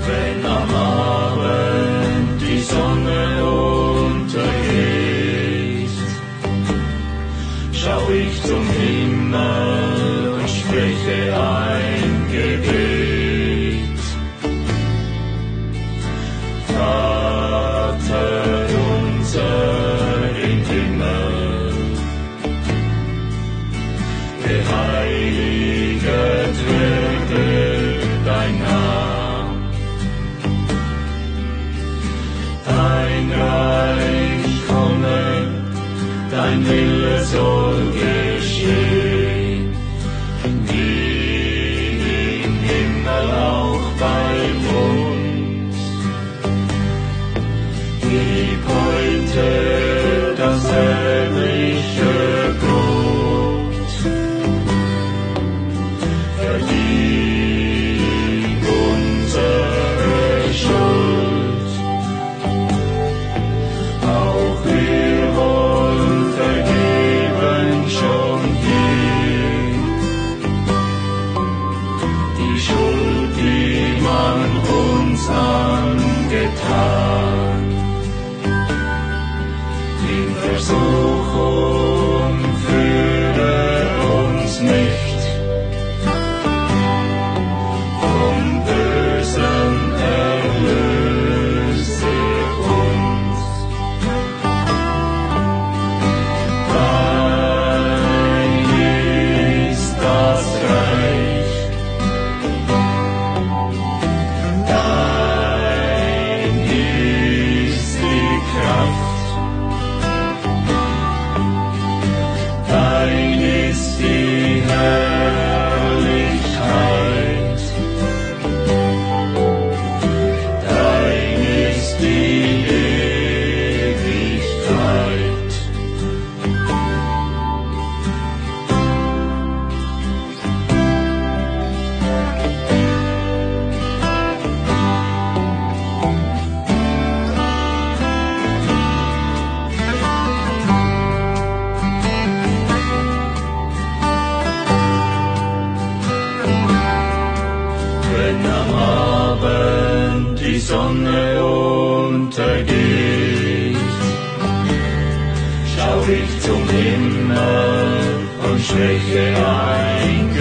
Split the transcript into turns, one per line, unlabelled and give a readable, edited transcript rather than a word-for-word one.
Wenn am Abend die Sonne untergeht, schau ich zum Himmel und spreche ein Gebet. Vater unser im Himmel, geheiligt werde dein Name, dein Reich komme, dein Wille soll geschehen, wie im Himmel auch bei uns. Gib heute das tägliche Brot, vergib unsere Schuld, auch wir wollen vergeben schon dir, die Schuld, die man uns angetan. In Versuchung führe uns nicht, vom Bösen erlöse uns. Dein ist das Reich, dein ist die Kraft, dein ist die Herrlichkeit, dein ist die Ewigkeit. Wenn am Abend die Sonne untergeht, schau ich zum Himmel und spreche ein